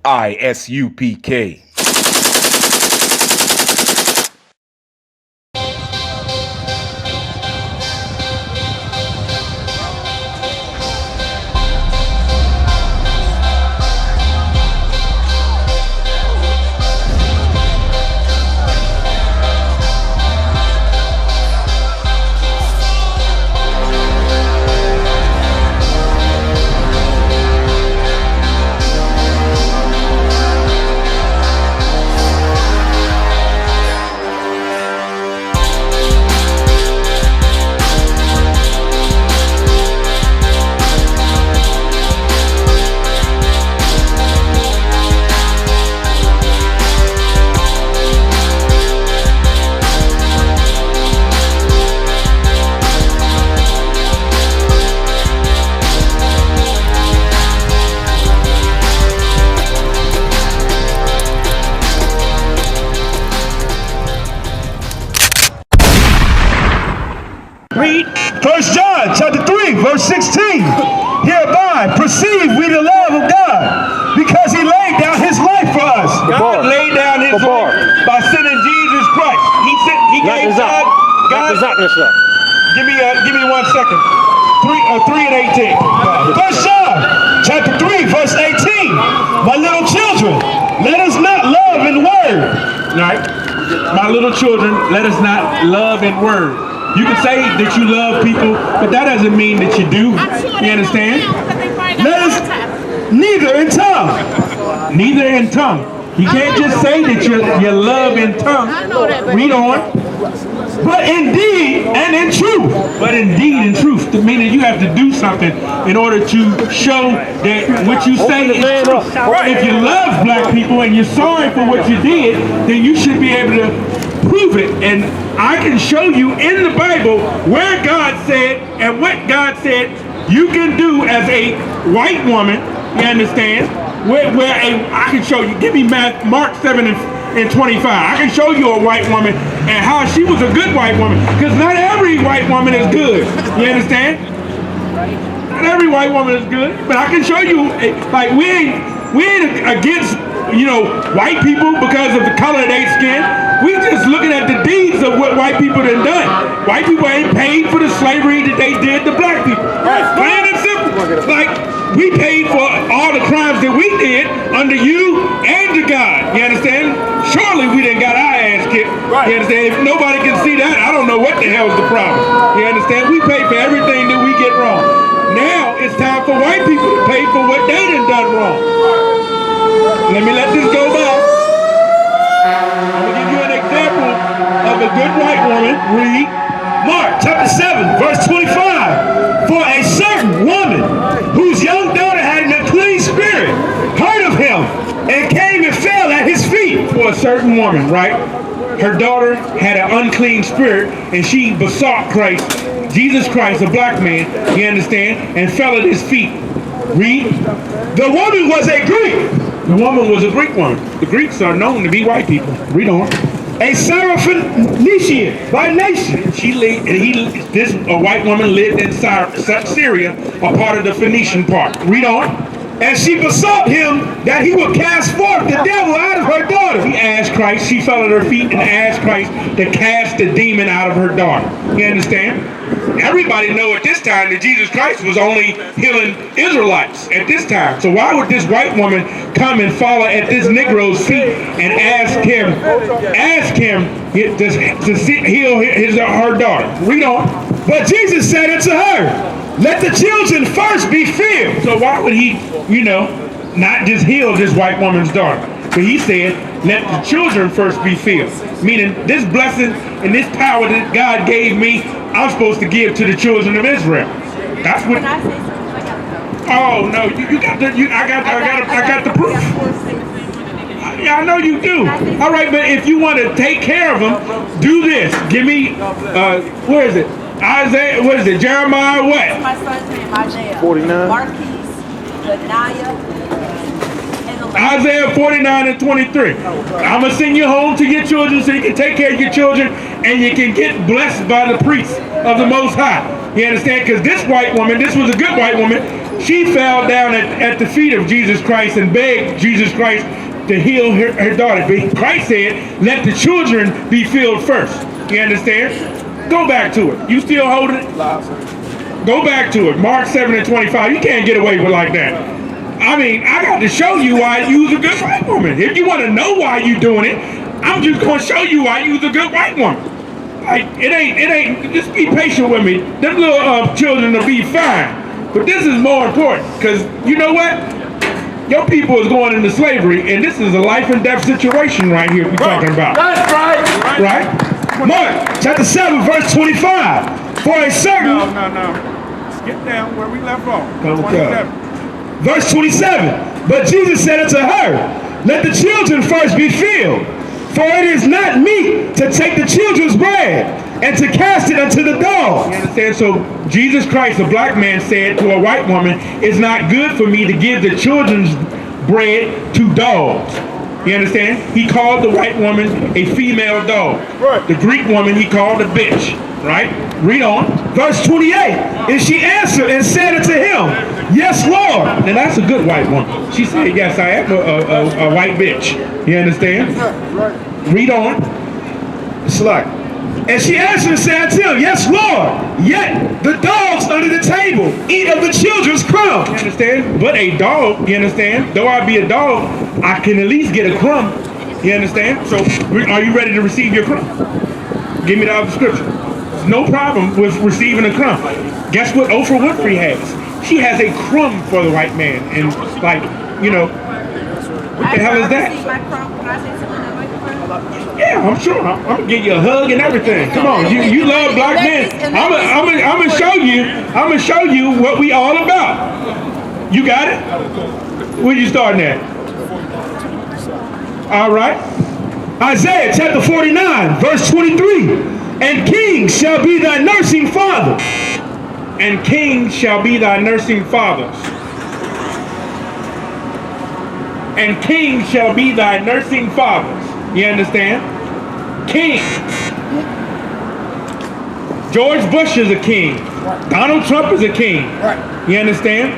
I.S.U.P.K. Read 1 John chapter 3 verse 16. Hereby perceive we the love of God, because he laid down his life for us. God laid down his life by sending Jesus Christ. He gave God. Give me 1 second. 3 and 18. 1 John chapter 3 verse 18. My little children, let us not love in word. Right? My little children, let us not love in word. You can say that you love people, but that doesn't mean that you do. You understand? Let us neither in tongue. Neither in tongue. You can't just say that you love in tongue. Read on. But in deed and in truth. But in deed and truth, meaning you have to do something in order to show that what you say is true. If you love black people and you're sorry for what you did, then you should be able to prove it. And I can show you in the Bible where God said and what God said you can do as a white woman. You understand? I can show you. Give me Mark 7 and 25. I can show you a white woman and how she was a good white woman. Because not every white woman is good. You understand? Not every white woman is good. But I can show you, like, we ain't against, white people because of the color of their skin. We just looking at the deeds of what white people done done. White people ain't paid for the slavery that they did to black people. Plain and simple. Like, we paid for all the crimes that we did under you and to God. You understand? Surely we didn't got our ass kicked. You understand? If nobody can see that, I don't know what the hell is the problem. You understand? We pay for everything that we get wrong. Now it's time for white people to pay for what they done wrong. Let me let this go by. I'm going to give you an example of a good white woman. Read Mark chapter 7 verse 25. For a certain woman whose young daughter had an unclean spirit heard of him and came and fell at his feet. For a certain woman, right? Her daughter had an unclean spirit and she besought Christ, Jesus Christ, a black man, you understand, and fell at his feet. Read. The woman was a Greek. The woman was a Greek woman. The Greeks are known to be white people. Read on. A Syrophoenician by nation. A white woman lived in Syria, a part of the Phoenician part. Read on. And she besought him that he would cast forth the devil out of her daughter. He asked Christ, she fell at her feet and asked Christ to cast the demon out of her daughter. You understand? Everybody know at this time that Jesus Christ was only healing Israelites at this time. So why would this white woman come and fall at this Negro's feet and ask him to heal her daughter? Read on. But Jesus said unto her, let the children first be filled. So why would he, not just heal this white woman's daughter? But he said, let the children first be filled. Meaning this blessing and this power that God gave me, I'm supposed to give to the children of Israel. That's what. Oh no, I got the proof. Yeah, I know you do. All right, but if you want to take care of them, do this. Give me, where is it? Isaiah, what is it? Jeremiah what? My son's name, Isaiah. 49. Marquise, Benaiah, Isaiah 49 and 23. I'm going to send you home to your children so you can take care of your children and you can get blessed by the priests of the Most High. You understand? Because this white woman, this was a good white woman, She fell down at the feet of Jesus Christ and begged Jesus Christ to heal her daughter. But Christ said, let the children be filled first. You understand? Go back to it. You still holding it? Go back to it. Mark 7:25. You can't get away with like that. I mean, I got to show you why you was a good white woman. If you want to know why you doing it, I'm just going to show you why you was a good white woman. Like, it ain't, just be patient with me. Them little children will be fine. But this is more important, because you know what? Your people is going into slavery, and this is a life and death situation right here we're talking about. That's right. Right? Mark chapter 7, verse 25. For a certain... No. Skip down where we left off. Verse 27. But Jesus said unto her, let the children first be filled, for it is not meet to take the children's bread and to cast it unto the dogs. You understand? So Jesus Christ, a black man, said to a white woman, it's not good for me to give the children's bread to dogs. You understand? He called the white woman a female dog. Right. The Greek woman he called a bitch. Right? Read on. Verse 28. And she answered and said unto him, yes, Lord. And that's a good white woman. She said, yes, I am a white bitch. You understand? Right. Read on. It's like, and she answered and said unto him, yes, Lord. Yet the dogs under the table eat of the children's crumbs. You understand? But a dog, you understand? Though I be a dog, I can at least get a crumb. You understand? So are you ready to receive your crumb? Give me the other scripture. No problem with receiving a crumb. Guess what Oprah Winfrey has? She has a crumb for the white man. And like, you know, what the hell is that? Yeah, I'm sure. I'm gonna give you a hug and everything. Come on, you love black men. I'm gonna show you. I'm gonna show you what we all about. You got it? Where you starting at? All right. Isaiah chapter 49, verse 23. And kings shall be thy nursing fathers. And kings shall be thy nursing fathers. And kings shall be thy nursing fathers. You understand? King. George Bush is a king. Donald Trump is a king. You understand?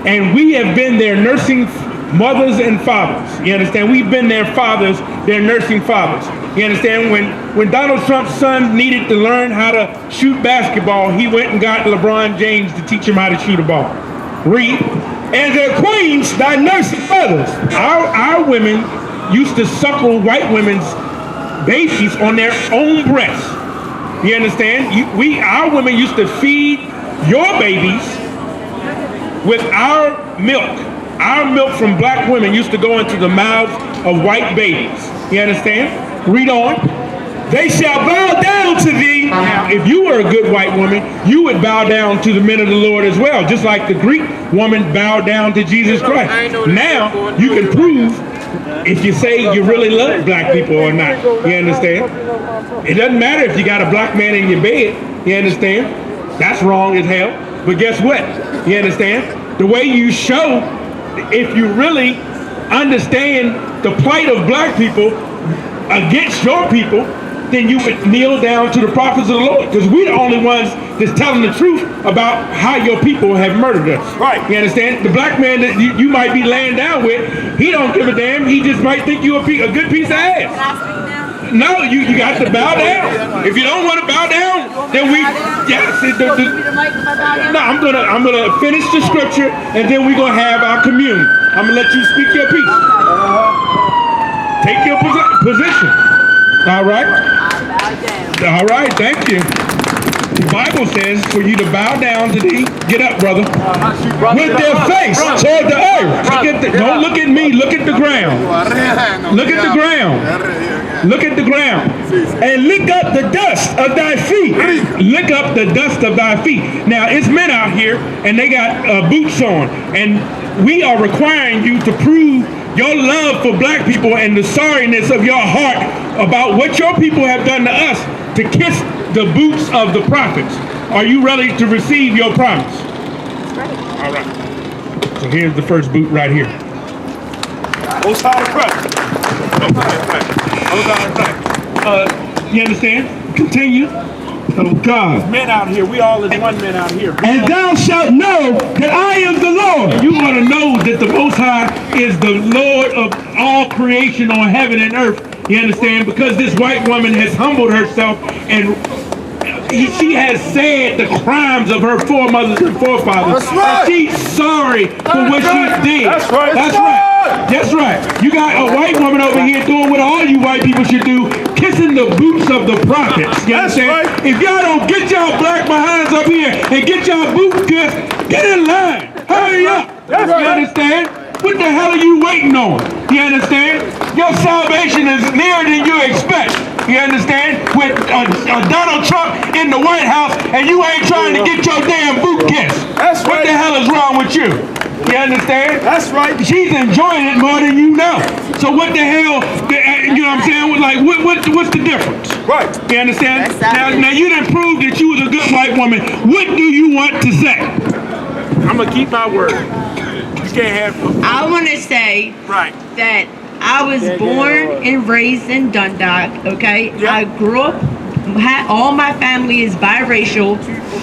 And we have been their nursing mothers and fathers. You understand? We've been their fathers, their nursing fathers. You understand? When Donald Trump's son needed to learn how to shoot basketball, he went and got LeBron James to teach him how to shoot a ball. Read. And their queens, thy nursing mothers. Our women used to suckle white women's babies on their own breasts. You understand? Our women used to feed your babies with our milk. Our milk from black women used to go into the mouths of white babies. You understand? Read on. They shall bow down to thee. Now, if you were a good white woman, you would bow down to the men of the Lord as well, just like the Greek woman bowed down to Jesus Christ. Now, you can prove if you say you really love black people or not. You understand? It doesn't matter if you got a black man in your bed. You understand? That's wrong as hell. But guess what? You understand? The way you show, if you really understand the plight of black people against your people, then you would kneel down to the prophets of the Lord, because we're the only ones that's telling the truth about how your people have murdered us. Right. You understand? The black man that you might be laying down with, he don't give a damn. He just might think you a good piece of ass. Can I speak now? No, you got to bow down. If you don't want to bow down, then we yes. No, I'm gonna finish the scripture, and then we're gonna have our communion. I'm gonna let you speak your piece. Take your position. All right? All right, thank you. The Bible says for you to bow down to thee. Get up, brother. With their face toward the earth. Don't look at me. Look at the ground. Look at the ground. Look at the ground. And lick up the dust of thy feet. Lick up the dust of thy feet. Now, it's men out here, and they got boots on. And we are requiring you to prove your love for black people and the sorriness of your heart about what your people have done to us to kiss the boots of the prophets. Are you ready to receive your promise? All right. So here's the first boot right here. Most high Christ. You understand? Continue. Oh God. Men out here, we all is one man out here. And thou shalt know that I am the Lord. You want to know that the Most High is the Lord of all creation on heaven and earth. You understand? Because this white woman has humbled herself and she has said the crimes of her foremothers and forefathers. That's right. And she's sorry for what she did. That's right. That's right. That's right. You got a white woman over here doing what all you white people should do, kissing the boots of the prophets. You That's understand? right. If y'all don't get y'all black behinds up here and get y'all boots kissed, get in line. Hurry up. That's You right. understand? What the hell are you waiting on? You understand? Your salvation is nearer than you expect. You understand? With Donald Trump in the White House and you ain't trying to get your damn boot kissed. That's What right. the hell is wrong with you? You understand? That's right. She's enjoying it more than you know. So what the hell, you know what I'm saying? Like, what's the difference? Right. You understand? That's Now you done proved that you was a good white woman. What do you want to say? I'm gonna keep my word. You can't have. I want to say Right. that I was born and raised in Dundalk, okay? Yeah. I grew up, all my family is biracial.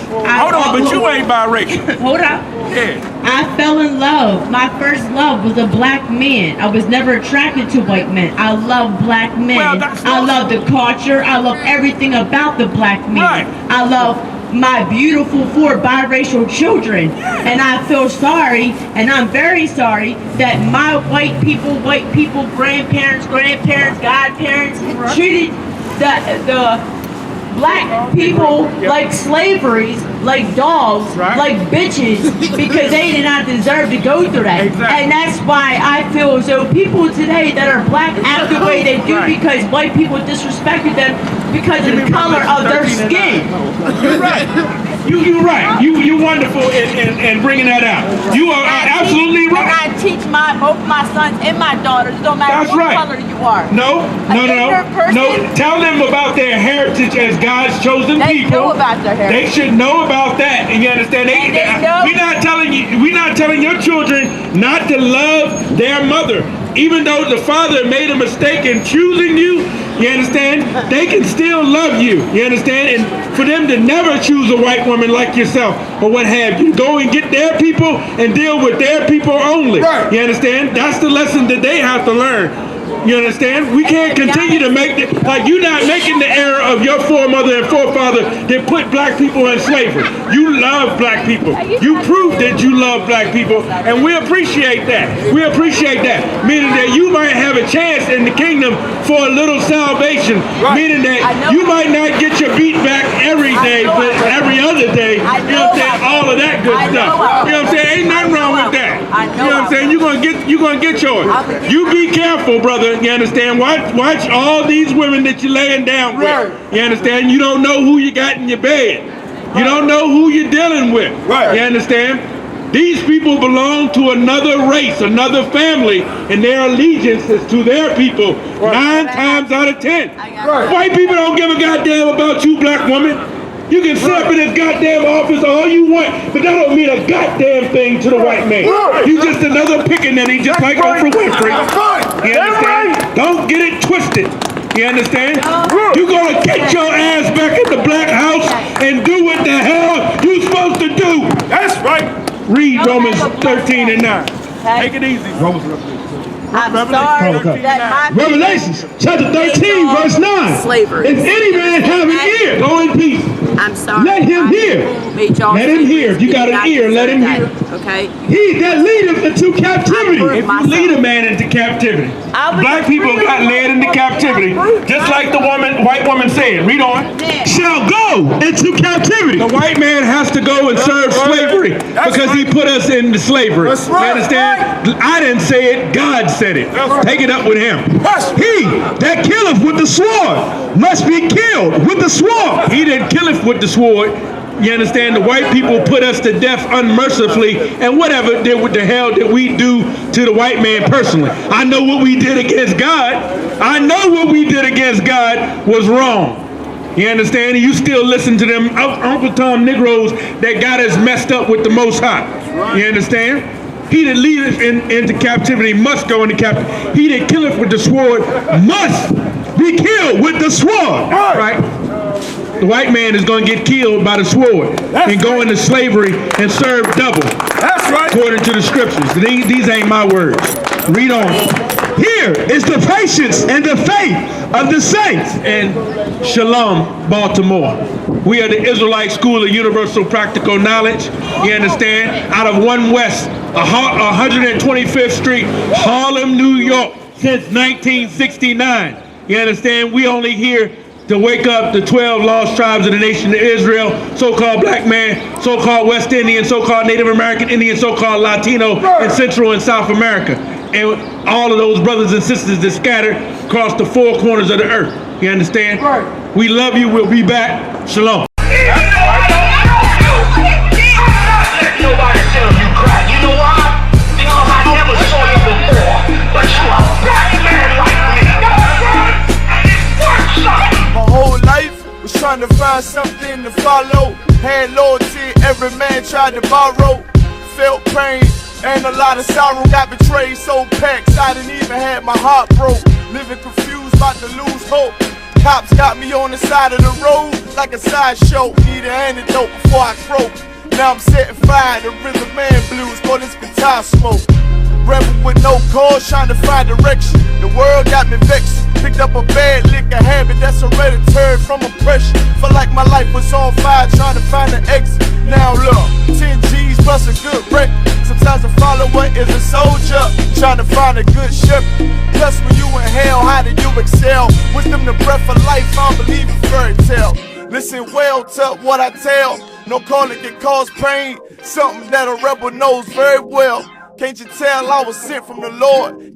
Hold on, but you ain't biracial. Hold up. Yeah. I fell in love. My first love was a black man. I was never attracted to white men. I love black men. Well, that's I not- love the culture. I love everything about the black man. Right. I love my beautiful 4 biracial children. And I feel sorry, and I'm very sorry, that my white people, grandparents, godparents, treated the black people like slaveries, like dogs, Right. like bitches, because they did not deserve to go through that. Exactly. And that's why I feel as though people today that are black act the way they do Right. because white people disrespected them because of the color of their skin. You're right. You're right. You wonderful in bringing that out. You are absolutely And right. I teach both my sons and my daughters. It don't matter That's what right. color you are. No. ignorant person? Tell them about their heritage as God's chosen They people. know about their heritage. They should know about that, and you understand? And they know. We're not telling your children not to love their mother, even though the father made a mistake in choosing you. You understand? They can still love you. You understand? And for them to never choose a white woman like yourself or what have you, go and get their people and deal with their people only. Right. You understand? That's the lesson that they have to learn. You understand? We can't continue to make it like you're not making the error of your foremother and forefather that put black people in slavery. You love black people. You proved that you love black people, and we appreciate that. We appreciate that. Meaning that you might have a chance in the kingdom for a little salvation. Right. Meaning I that know you I might not get your beat back every day, know but I will. every other day. I You know what I'm saying? know I will. All of that good I know stuff. I will. You know what I'm saying? Ain't nothing I know wrong I with that. will. I know You know what I'm I saying? will. You're gonna get yours. I'm gonna get You mine. be careful, brother. You understand? Watch all these women that you're laying down with. Right. You understand? You don't know who you got in your bed. You don't know who you're dealing with. Right. You understand? These people belong to another race, another family, and their allegiance is to their people 9 times out of 10. Right. White people don't give a goddamn about you, black woman. You can sit up in this goddamn office all you want, but that don't mean a goddamn thing to the white man. Right. You just another pickaninny, just like Oprah Winfrey. That's right. You understand? Don't get it twisted. You understand? You're gonna get your ass back in the black house and do what the hell you supposed to do. That's right. Read Romans 13 and 9. Take it easy. I'm Revelation sorry 13 that my Revelations chapter 13 verse 9. Slavery. If any man have an ear, go in peace. I'm sorry. Let him hear. Let him hear. If you got an ear, let him hear. Okay. He that leadeth into captivity. If you myself. lead a man into captivity. I was Black people freedom got led into captivity. Just like the white woman said. Read on. Shall go into captivity. The white man has to go and serve slavery because he put us into slavery. That's right. You understand? I didn't say it. God said it. Take it up with him. That's He that killeth with the sword must be killed with the sword. He that killeth with the sword. You understand? The white people put us to death unmercifully, and whatever the hell did we do to the white man personally? I know what we did against God. I know what we did against God was wrong. You understand? And you still listen to them Uncle Tom Negroes that got us messed up with the Most High. You understand? He that leadeth into captivity must go into captivity. He that killeth with the sword must be killed with the sword. Right? the white man is going to get killed by the sword and go into slavery and serve double. That's right. According to the scriptures. These ain't my words. Read on. Here is the patience and the faith of the saints. And Shalom, Baltimore. We are the Israelite School of Universal Practical Knowledge. You understand? Out of 1 West, 125th Street, Harlem, New York, since 1969. You understand? We only here to wake up the 12 lost tribes of the nation of Israel, so-called black man, so-called West Indian, so-called Native American Indian, so-called Latino in Central and South America. And all of those brothers and sisters that scattered across the 4 corners of the earth. You understand? Right. We love you. We'll be back. Shalom. Trying to find something to follow. Had loyalty, every man tried to borrow. Felt pain and a lot of sorrow. Got betrayed, so packed, I didn't even have my heart broke. Living confused, about to lose hope. Cops got me on the side of the road like a sideshow. Need an antidote before I croak. Now I'm setting fire to rhythm man blues for this guitar smoke. Rebel with no cause, trying to find direction. The world got me vexed. Picked up a bad liquor habit that's hereditary from oppression. Felt like my life was on fire, trying to find an exit. Now look, 10 G's plus a good wreck. Sometimes a follower is a soldier, trying to find a good shepherd. Plus when you in hell, how do you excel? Wisdom the breath of life, I don't believe in fairy tale. Listen well to what I tell. No calling can cause pain, something that a rebel knows very well. Can't you tell I was sent from the Lord?